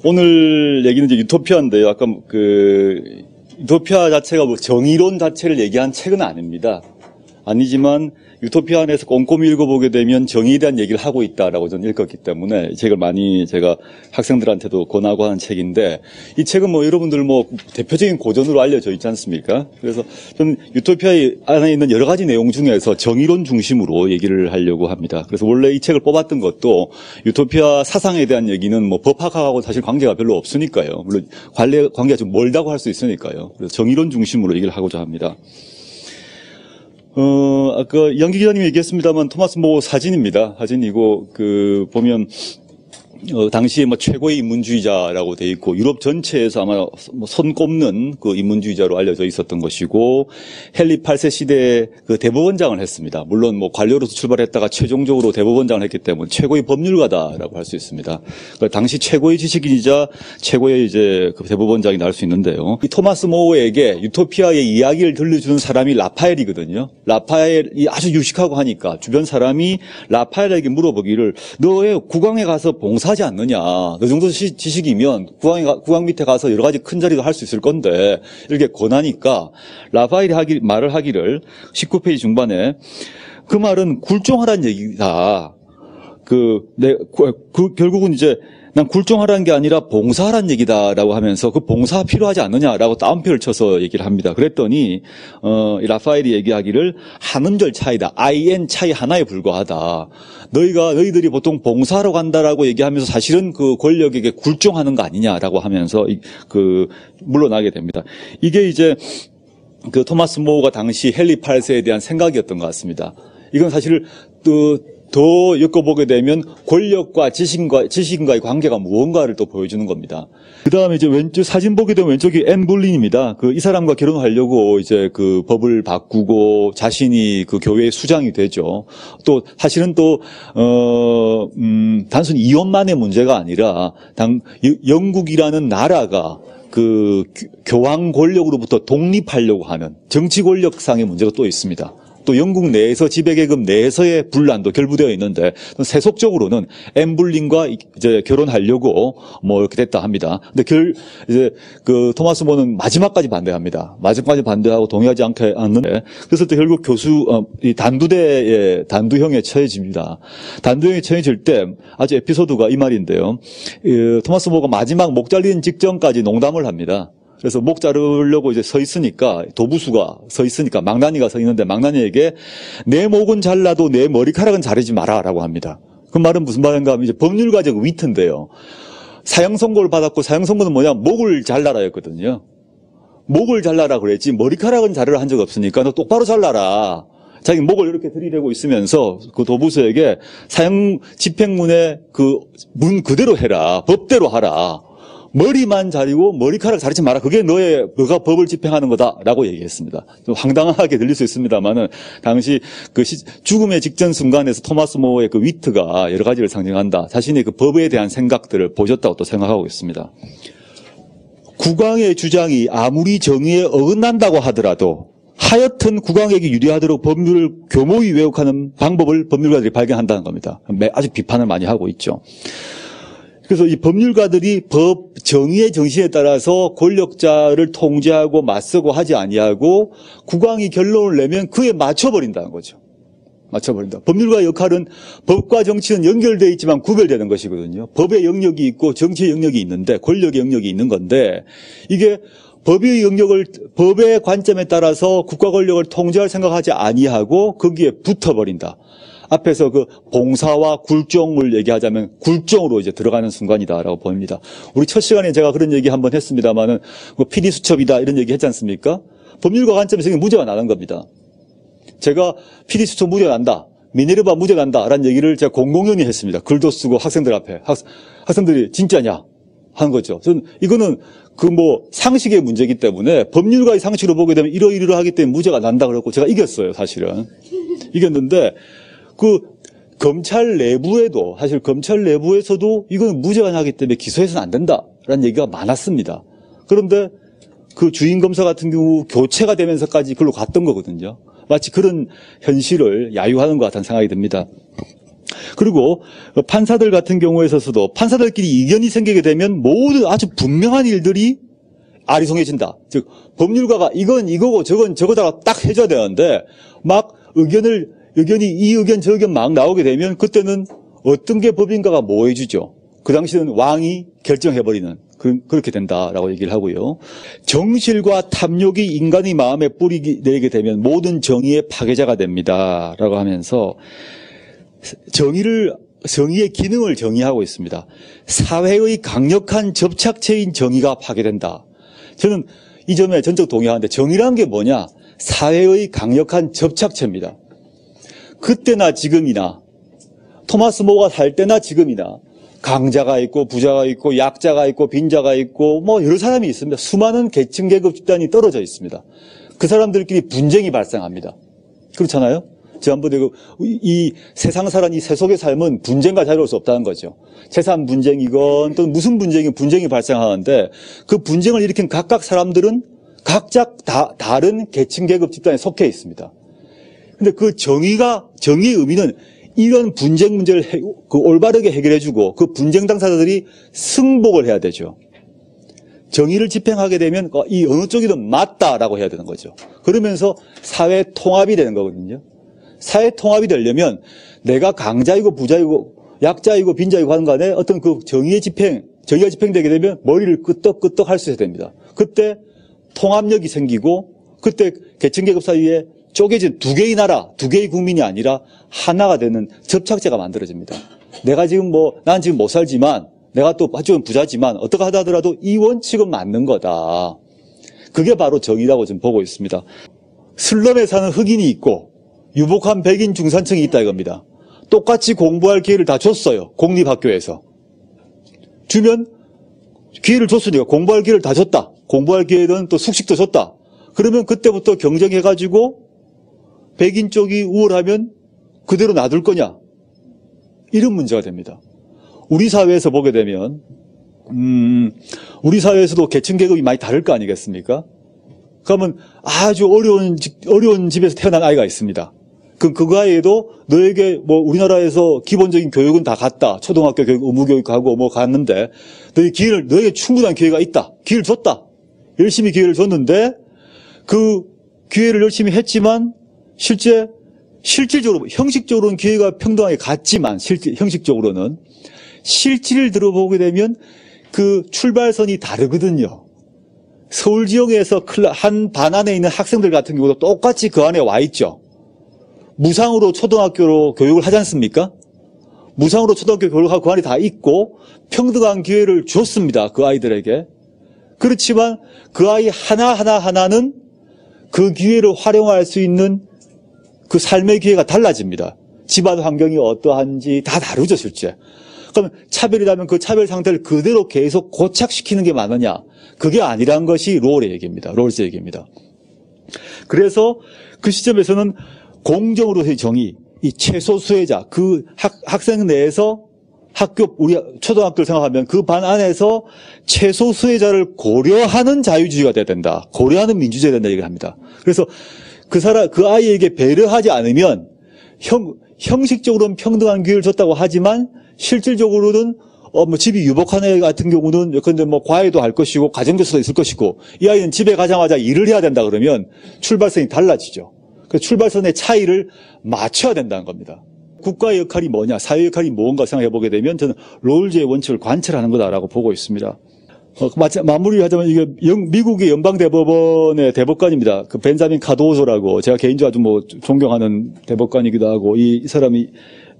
오늘 얘기는 이제 유토피아인데요. 아까 유토피아 자체가 뭐 정의론 자체를 얘기한 책은 아닙니다. 아니지만 유토피아 안에서 꼼꼼히 읽어보게 되면 정의에 대한 얘기를 하고 있다라고 저는 읽었기 때문에 이 책을 많이 제가 학생들한테도 권하고 하는 책인데, 이 책은 뭐 여러분들 뭐 대표적인 고전으로 알려져 있지 않습니까? 그래서 저는 유토피아 안에 있는 여러 가지 내용 중에서 정의론 중심으로 얘기를 하려고 합니다. 그래서 원래 이 책을 뽑았던 것도 유토피아 사상에 대한 얘기는 뭐 법학하고 사실 관계가 별로 없으니까요. 물론 관계가 좀 멀다고 할 수 있으니까요. 그래서 정의론 중심으로 얘기를 하고자 합니다. 아까 양기 기자님이 얘기했습니다만 토마스 모 사진입니다. 사진이고, 보면, 당시에 뭐 최고의 인문주의자라고 돼 있고, 유럽 전체에서 아마 뭐 손꼽는 그 인문주의자로 알려져 있었던 것이고, 헨리 8세 시대에 그 대법원장을 했습니다. 물론 뭐 관료로서 출발했다가 최종적으로 대법원장을 했기 때문에 최고의 법률가다라고 할 수 있습니다. 그러니까 당시 최고의 지식인이자 최고의 이제 그 대법원장이 나올 수 있는데요. 이 토마스 모어에게 유토피아의 이야기를 들려주는 사람이 라파엘이거든요. 라파엘이 아주 유식하고 하니까 주변 사람이 라파엘에게 물어보기를, 너의 국왕에 가서 봉사하지 않느냐, 너 정도 지식이면 국왕 밑에 가서 여러 가지 큰 자리도 할 수 있을 건데, 이렇게 권하니까 라파엘이 말을 하기를 19페이지 중반에, 그 말은 굴종하라는 얘기다. 결국은 이제 난 굴종하라는 게 아니라 봉사하라는 얘기다라고 하면서 그 봉사 필요하지 않느냐라고 따옴표를 쳐서 얘기를 합니다. 그랬더니 라파엘이 얘기하기를 한 음절 차이다. IN 차이 하나에 불과하다. 너희들이 보통 봉사하러 간다라고 얘기하면서 사실은 그 권력에게 굴종하는 거 아니냐라고 하면서 물러나게 됩니다. 이게 이제 그 토마스 모어가 당시 헨리 8세에 대한 생각이었던 것 같습니다. 이건 사실 더 엮어보게 되면 권력과 지식인과의 관계가 무언가를 또 보여주는 겁니다. 그 다음에 이제 왼쪽 사진 보게 되면 왼쪽이 앤 볼린입니다. 이 사람과 결혼하려고 이제 그 법을 바꾸고 자신이 그 교회의 수장이 되죠. 또 사실은 단순히 이혼만의 문제가 아니라 영국이라는 나라가 그 교황 권력으로부터 독립하려고 하는 정치 권력상의 문제가 또 있습니다. 또 영국 내에서 지배계급 내에서의 분란도 결부되어 있는데, 세속적으로는 앤 볼린과 이제 결혼하려고 뭐 이렇게 됐다 합니다. 근데 이제 그 토마스 모는 마지막까지 반대합니다. 마지막까지 반대하고 동의하지 않는데, 그래서 또 결국 이 단두형에 처해집니다. 단두형에 처해질 때 아주 에피소드가 이 말인데요. 토마스 모가 마지막 목 잘리는 직전까지 농담을 합니다. 그래서 목 자르려고 이제 서 있으니까, 도부수가 서 있으니까 망나니가 서 있는데, 망나니에게 내 목은 잘라도 내 머리카락은 자르지 마라라고 합니다. 그 말은 무슨 말인가 하면 이제 법률가적 위트인데요. 사형 선고를 받았고, 사형 선고는 뭐냐, 목을 잘라라였거든요. 목을 잘라라 그랬지 머리카락은 자르라 한 적 없으니까 너 똑바로 잘라라. 자기 목을 이렇게 들이대고 있으면서 그 도부수에게 사형 집행문에 그 문 그대로 해라. 법대로 하라. 머리만 자르고 머리카락 자르지 마라. 그게 너가 법을 집행하는 거다라고 얘기했습니다. 좀 황당하게 들릴 수 있습니다만은 당시 그 죽음의 직전 순간에서 토마스 모어의 그 위트가 여러 가지를 상징한다. 자신의 그 법에 대한 생각들을 보여줬다고 또 생각하고 있습니다. 국왕의 주장이 아무리 정의에 어긋난다고 하더라도 하여튼 국왕에게 유리하도록 법률을 교모히 왜곡하는 방법을 법률가들이 발견한다는 겁니다. 아주 비판을 많이 하고 있죠. 그래서 이 법률가들이 정의의 정신에 따라서 권력자를 통제하고 맞서고 하지 아니하고 국왕이 결론을 내면 그에 맞춰버린다는 거죠. 맞춰버린다. 법률가의 역할은 법과 정치는 연결되어 있지만 구별되는 것이거든요. 법의 영역이 있고 정치의 영역이 있는데, 권력의 영역이 있는 건데, 이게 법의 관점에 따라서 국가 권력을 통제할 생각하지 아니하고 거기에 붙어버린다. 앞에서 그 봉사와 굴종을 얘기하자면 굴종으로 이제 들어가는 순간이다라고 보입니다. 우리 첫 시간에 제가 그런 얘기 한번 했습니다만은 그 PD 수첩이다 이런 얘기 했지 않습니까? 법률가 관점에서 무죄가 나는 겁니다. 제가 PD 수첩 무죄 난다, 미네르바 무죄 난다라는 얘기를 제가 공공연히 했습니다. 글도 쓰고 학생들 앞에. 학생들이 진짜냐 하는 거죠. 저는 이거는 상식의 문제이기 때문에 법률가의 상식으로 보게 되면 이러이러하기 때문에 무죄가 난다 그랬고 제가 이겼어요, 사실은. 이겼는데 검찰 내부에서도 이건 무죄가 나기 때문에 기소해서는 안 된다라는 얘기가 많았습니다. 그런데 그 주인 검사 같은 경우 교체가 되면서까지 그걸로 갔던 거거든요. 마치 그런 현실을 야유하는 것 같다는 생각이 듭니다. 그리고 판사들 같은 경우에 있어서도 판사들끼리 이견이 생기게 되면 모든 아주 분명한 일들이 아리송해진다. 즉 법률가가 이건 이거고 저건 저거다 딱 해줘야 되는데 막 의견이 이 의견 저 의견 막 나오게 되면 그때는 어떤 게 법인가가 뭐 해주죠. 그 당시에는 왕이 결정해버리는 그렇게 된다라고 얘기를 하고요. 정실과 탐욕이 인간의 마음에 뿌리 내리게 되면 모든 정의의 파괴자가 됩니다라고 하면서 정의의 기능을 정의하고 있습니다. 사회의 강력한 접착체인 정의가 파괴된다. 저는 이 점에 전적 동의하는데 정의란 게 뭐냐? 사회의 강력한 접착체입니다. 그때나 지금이나 토마스 모가 살 때나 지금이나 강자가 있고 부자가 있고 약자가 있고 빈자가 있고 뭐 여러 사람이 있습니다. 수많은 계층 계급 집단이 떨어져 있습니다. 그 사람들끼리 분쟁이 발생합니다. 그렇잖아요? 지난번에 이 세상 살아는 이 세속의 삶은 분쟁과 자유로울 수 없다는 거죠. 재산 분쟁이건 또는 무슨 분쟁이 발생하는데 그 분쟁을 일으킨 각각 사람들은 각자 다른 계층 계급 집단에 속해 있습니다. 근데 그 정의의 의미는 이런 분쟁 문제를 올바르게 해결해주고 그 분쟁 당사자들이 승복을 해야 되죠. 정의를 집행하게 되면 이 어느 쪽이든 맞다라고 해야 되는 거죠. 그러면서 사회 통합이 되는 거거든요. 사회 통합이 되려면 내가 강자이고 부자이고 약자이고 빈자이고 하는 간에 어떤 그 정의가 집행되게 되면 머리를 끄떡끄떡 할 수 있어야 됩니다. 그때 통합력이 생기고 그때 계층계급 사이에 쪼개진 두 개의 나라, 두 개의 국민이 아니라 하나가 되는 접착제가 만들어집니다. 난 지금 못 살지만 내가 또 좀 부자지만 어떻게 하다 하더라도 이 원칙은 맞는 거다. 그게 바로 정의라고 좀 보고 있습니다. 슬럼에 사는 흑인이 있고 유복한 백인 중산층이 있다 이겁니다. 똑같이 공부할 기회를 다 줬어요. 공립학교에서. 주면 기회를 줬으니까 공부할 기회를 다 줬다. 공부할 기회는 또 숙식도 줬다. 그러면 그때부터 경쟁해가지고 백인 쪽이 우월하면 그대로 놔둘 거냐? 이런 문제가 됩니다. 우리 사회에서 보게 되면 우리 사회에서도 계층 계급이 많이 다를 거 아니겠습니까? 그러면 아주 어려운 집에서 태어난 아이가 있습니다. 그 아이에도 너에게 뭐 우리나라에서 기본적인 교육은 다 갔다. 초등학교 교육, 의무교육 가고 뭐 갔는데 너에게 충분한 기회가 있다. 기회를 줬다. 열심히 기회를 줬는데 그 기회를 열심히 했지만 실질적으로 형식적으로는 기회가 평등하게 갔지만 형식적으로는 실질을 들어보게 되면 그 출발선이 다르거든요. 서울 지역에서 한 반 안에 있는 학생들 같은 경우도 똑같이 그 안에 와 있죠. 무상으로 초등학교로 교육을 하지 않습니까? 무상으로 초등학교 교육을 하고 그 안에 다 있고 평등한 기회를 줬습니다. 그 아이들에게. 그렇지만 그 아이 하나는 그 기회를 활용할 수 있는 그 삶의 기회가 달라집니다. 집안 환경이 어떠한지 다 다르죠, 실제. 그럼 차별이라면 그 차별 상태를 그대로 계속 고착시키는 게 맞느냐? 그게 아니란 것이 롤스의 얘기입니다. 그래서 그 시점에서는 공정으로서의 정의, 이 최소 수혜자, 그 학생 내에서 우리 초등학교를 생각하면 그 반 안에서 최소 수혜자를 고려하는 자유주의가 돼야 된다. 고려하는 민주주의가 된다 얘기를 합니다. 그래서 그 아이에게 배려하지 않으면 형식적으로는 평등한 기회를 줬다고 하지만 실질적으로는 집이 유복한 애 같은 경우는 예컨대 과외도 할 것이고 가정교사도 있을 것이고 이 아이는 집에 가자마자 일을 해야 된다 그러면 출발선이 달라지죠. 그 출발선의 차이를 맞춰야 된다는 겁니다. 국가의 역할이 뭐냐, 사회의 역할이 뭔가 생각해 보게 되면 저는 롤즈의 원칙을 관철하는 거다라고 보고 있습니다. 마무리하자면 이게 미국의 연방대법원의 대법관입니다. 그 벤자민 카도소라고 제가 개인적으로 아주 존경하는 대법관이기도 하고 이 사람이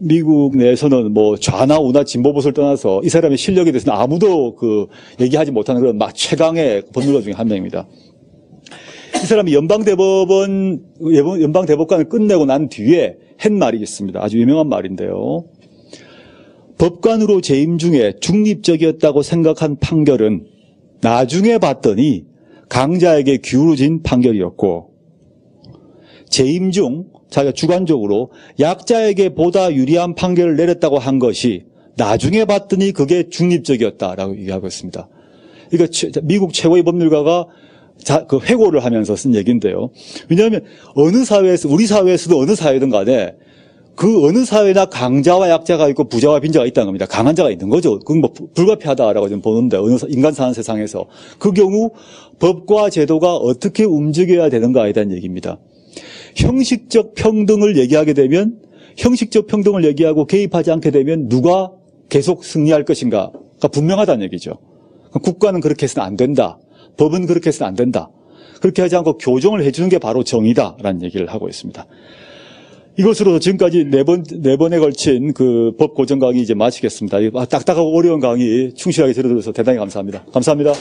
미국 내에서는 좌나 우나 진보 보수를 떠나서 이 사람의 실력에 대해서는 아무도 얘기하지 못하는 그런 최강의 법률가 중에 한 명입니다. 이 사람이 연방대법관을 끝내고 난 뒤에 한 말이 있습니다. 아주 유명한 말인데요. 법관으로 재임 중에 중립적이었다고 생각한 판결은 나중에 봤더니 강자에게 기울어진 판결이었고 재임 중 자기가 주관적으로 약자에게 보다 유리한 판결을 내렸다고 한 것이 나중에 봤더니 그게 중립적이었다라고 얘기하고 있습니다. 이거 미국 최고의 법률가가 회고를 하면서 쓴 얘기인데요. 왜냐하면 어느 사회에서 우리 사회에서도 어느 사회든 간에 그 어느 사회나 강자와 약자가 있고 부자와 빈자가 있다는 겁니다. 강한 자가 있는 거죠. 그건 뭐 불가피하다라고 좀 보는데, 인간 사는 세상에서. 그 경우 법과 제도가 어떻게 움직여야 되는가에 대한 얘기입니다. 형식적 평등을 얘기하게 되면, 형식적 평등을 얘기하고 개입하지 않게 되면 누가 계속 승리할 것인가가 분명하다는 얘기죠. 국가는 그렇게 해서는 안 된다. 법은 그렇게 해서는 안 된다. 그렇게 하지 않고 교정을 해주는 게 바로 정의다라는 얘기를 하고 있습니다. 이것으로 지금까지 네 번에 걸친 그 법 고정 강의 이제 마치겠습니다. 딱딱하고 어려운 강의 충실하게 들어주셔서 대단히 감사합니다. 감사합니다.